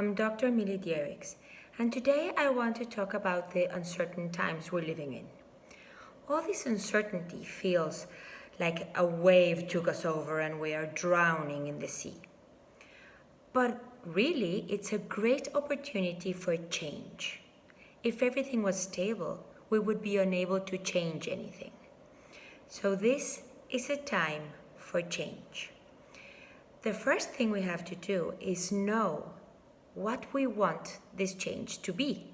I'm Dr. Millie Dierix, and today I want to talk about the uncertain times we're living in. All this uncertainty feels like a wave took us over and we are drowning in the sea. But really, it's a great opportunity for change. If everything was stable, we would be unable to change anything. So this is a time for change. The first thing we have to do is know what we want this change to be,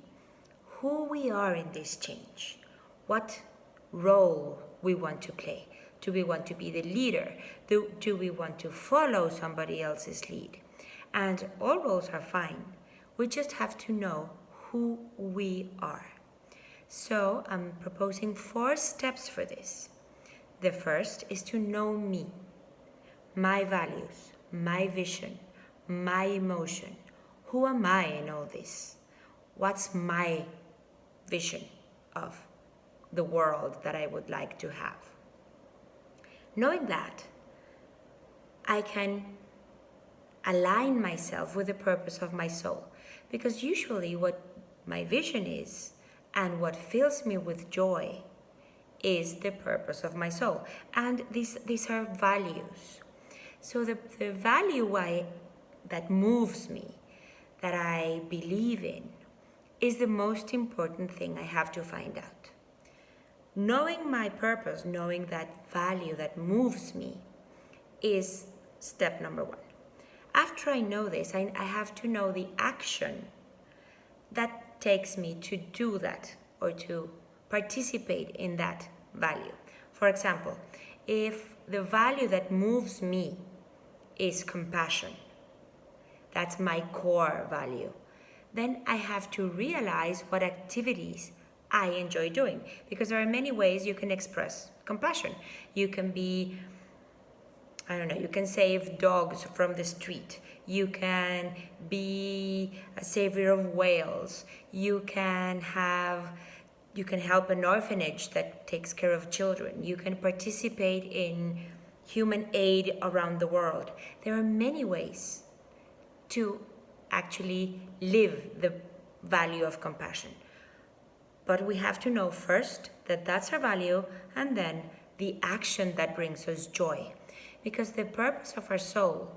who we are in this change, what role we want to play. Do we want to be the leader? Do we want to follow somebody else's lead? And all roles are fine. We just have to know who we are. So I'm proposing 4 steps for this. The first is to know me, my values, my vision, my emotion. Who am I in all this? What's my vision of the world that I would like to have? Knowing that, I can align myself with the purpose of my soul, because usually what my vision is and what fills me with joy is the purpose of my soul. And these are values. So the value that moves me, that I believe in, is the most important thing I have to find out. Knowing my purpose, knowing that value that moves me, is step number 1. After I know this, I have to know the action that takes me to do that or to participate in that value. For example, if the value that moves me is compassion, that's my core value, then I have to realize what activities I enjoy doing, because there are many ways you can express compassion. You can be, you can save dogs from the street. You can be a savior of whales. You can help an orphanage that takes care of children. You can participate in human aid around the world. There are many ways to actually live the value of compassion. But we have to know first that that's our value, and then the action that brings us joy. Because the purpose of our soul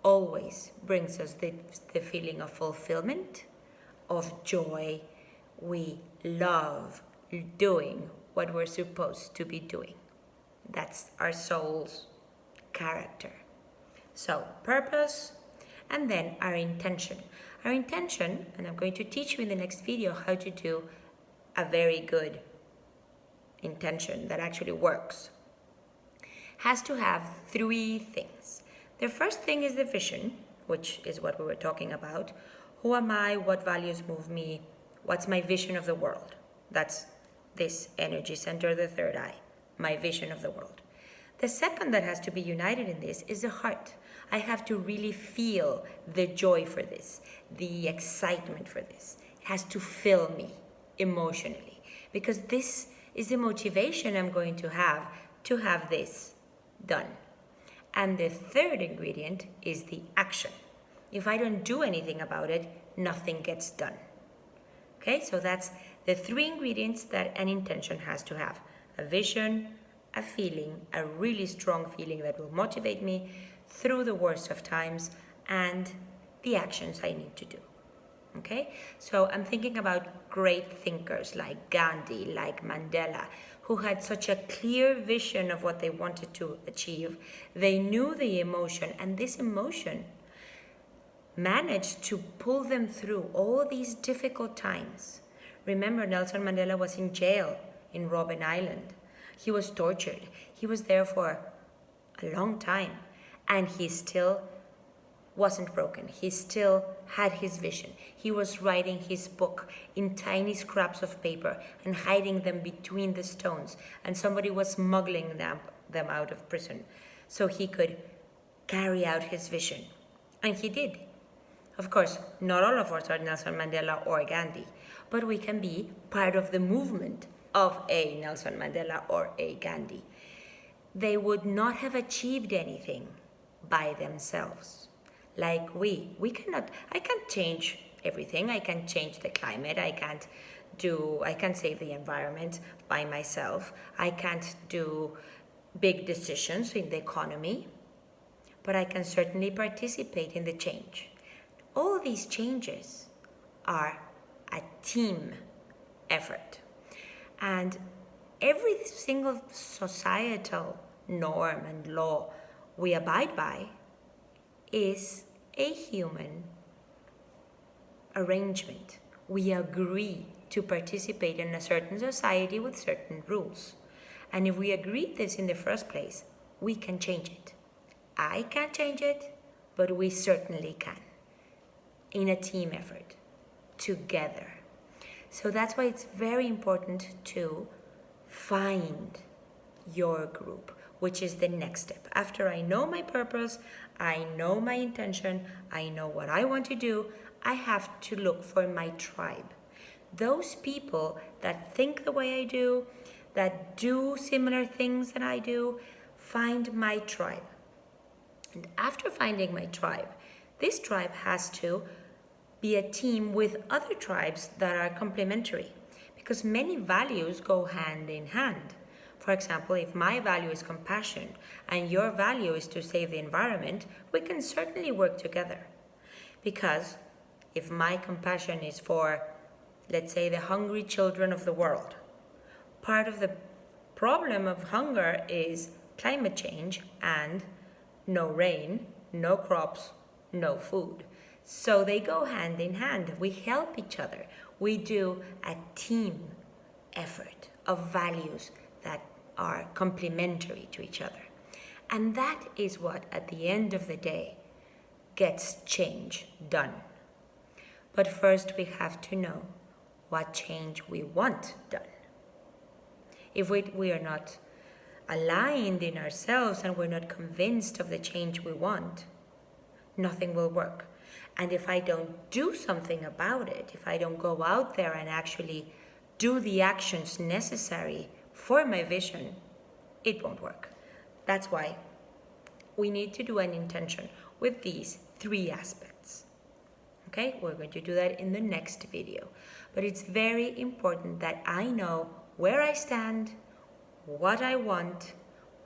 always brings us the feeling of fulfillment, of joy. We love doing what we're supposed to be doing. That's our soul's character. So, purpose, and then our intention. Our intention, and I'm going to teach you in the next video how to do a very good intention that actually works, has to have 3 things. The first thing is the vision, which is what we were talking about. Who am I? What values move me? What's my vision of the world? That's this energy center, the third eye, my vision of the world. The second that has to be united in this is the heart. I have to really feel the joy for this, the excitement for this. It has to fill me emotionally, because this is the motivation I'm going to have this done. And the third ingredient is the action. If I don't do anything about it, nothing gets done. Okay, so that's the 3 ingredients that an intention has to have: a vision, a feeling, a really strong feeling that will motivate me through the worst of times, and the actions I need to do. Okay, so I'm thinking about great thinkers like Gandhi, like Mandela, who had such a clear vision of what they wanted to achieve. They knew the emotion, and this emotion managed to pull them through all these difficult times. Remember, Nelson Mandela was in jail in Robben Island. He was tortured. He was there for a long time, and he still wasn't broken. He still had his vision. He was writing his book in tiny scraps of paper and hiding them between the stones, and somebody was smuggling them out of prison so he could carry out his vision. And he did. Of course, not all of us are Nelson Mandela or Gandhi, but we can be part of the movement of a Nelson Mandela or a Gandhi. They would not have achieved anything by themselves. like we cannot, I can't change everything. I can't change the climate. I can't save the environment by myself. I can't do big decisions in the economy, but I can certainly participate in the change. All these changes are a team effort. And every single societal norm and law we abide by is a human arrangement. We agree to participate in a certain society with certain rules. And if we agreed this in the first place, we can change it. I can't change it, but we certainly can. In a team effort, together. So that's why it's very important to find your group, which is the next step. After I know my purpose, I know my intention, I know what I want to do, I have to look for my tribe. Those people that think the way I do, that do similar things that I do, find my tribe. And after finding my tribe, this tribe has to be a team with other tribes that are complementary, because many values go hand in hand. For example, if my value is compassion and your value is to save the environment, we can certainly work together. Because if my compassion is for, let's say, the hungry children of the world, part of the problem of hunger is climate change and no rain, no crops, no food. So they go hand in hand. We help each other. We do a team effort of values that are complementary to each other. And that is what, at the end of the day, gets change done. But first we have to know what change we want done. If we are not aligned in ourselves and we're not convinced of the change we want, nothing will work. And if I don't do something about it, if I don't go out there and actually do the actions necessary for my vision, it won't work. That's why we need to do an intention with these 3 aspects. Okay, we're going to do that in the next video. But it's very important that I know where I stand, what I want,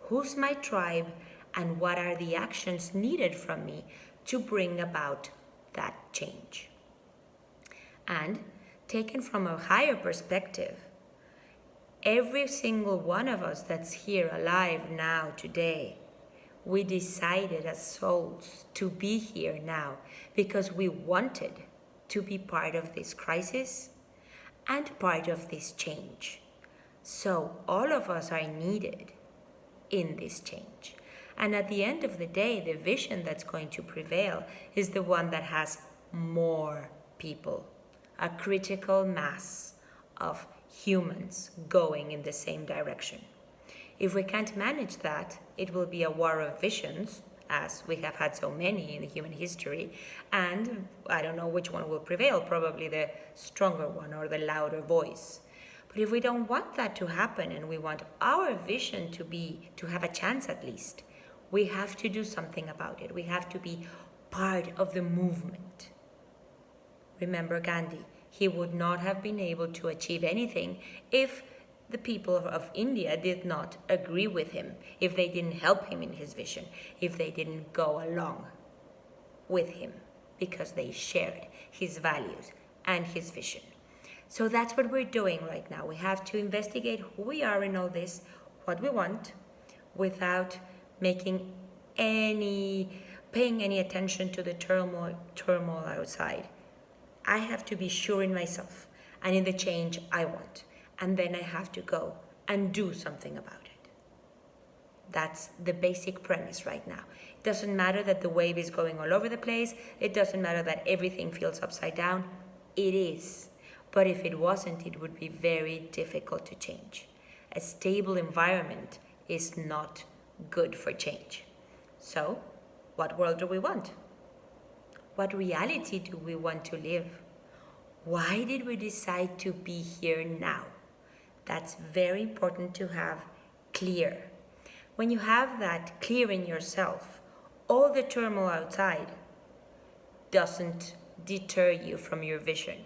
who's my tribe, and what are the actions needed from me to bring about that change. And taken from a higher perspective, every single one of us that's here alive now today, we decided as souls to be here now because we wanted to be part of this crisis and part of this change. So all of us are needed in this change. And at the end of the day, the vision that's going to prevail is the one that has more people, a critical mass of humans going in the same direction. If we can't manage that, it will be a war of visions, as we have had so many in the human history, and I don't know which one will prevail, probably the stronger one or the louder voice. But if we don't want that to happen and we want our vision to have a chance at least, we have to do something about it. We have to be part of the movement. Remember Gandhi, he would not have been able to achieve anything if the people of India did not agree with him, if they didn't help him in his vision, if they didn't go along with him because they shared his values and his vision. So that's what we're doing right now. We have to investigate who we are in all this, what we want, without paying any attention to the turmoil outside. I have to be sure in myself and in the change I want. And then I have to go and do something about it. That's the basic premise right now. It doesn't matter that the wave is going all over the place. It doesn't matter that everything feels upside down. It is. But if it wasn't, it would be very difficult to change. A stable environment is not good for change. So, what world do we want? What reality do we want to live? Why did we decide to be here now? That's very important to have clear. When you have that clear in yourself, all the turmoil outside doesn't deter you from your vision.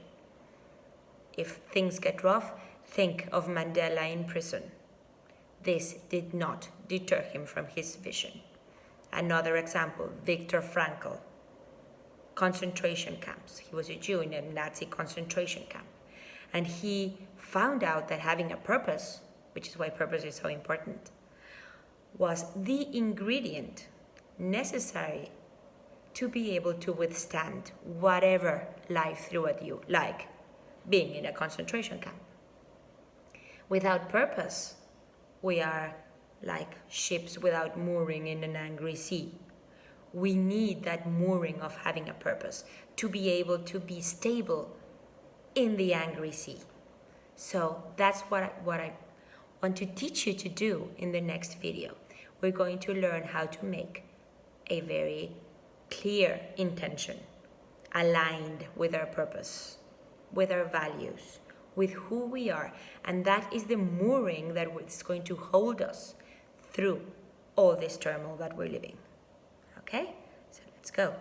If things get rough, think of Mandela in prison. This did not deter him from his vision. Another example, Viktor Frankl, concentration camps. He was a Jew in a Nazi concentration camp. And he found out that having a purpose, which is why purpose is so important, was the ingredient necessary to be able to withstand whatever life threw at you, like being in a concentration camp. Without purpose, we are like ships without mooring in an angry sea. We need that mooring of having a purpose to be able to be stable in the angry sea. So that's what I want to teach you to do in the next video. We're going to learn how to make a very clear intention aligned with our purpose, with our values, with who we are. And that is the mooring that is going to hold us through all this turmoil that we're living. Okay? So let's go.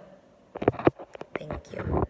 Thank you.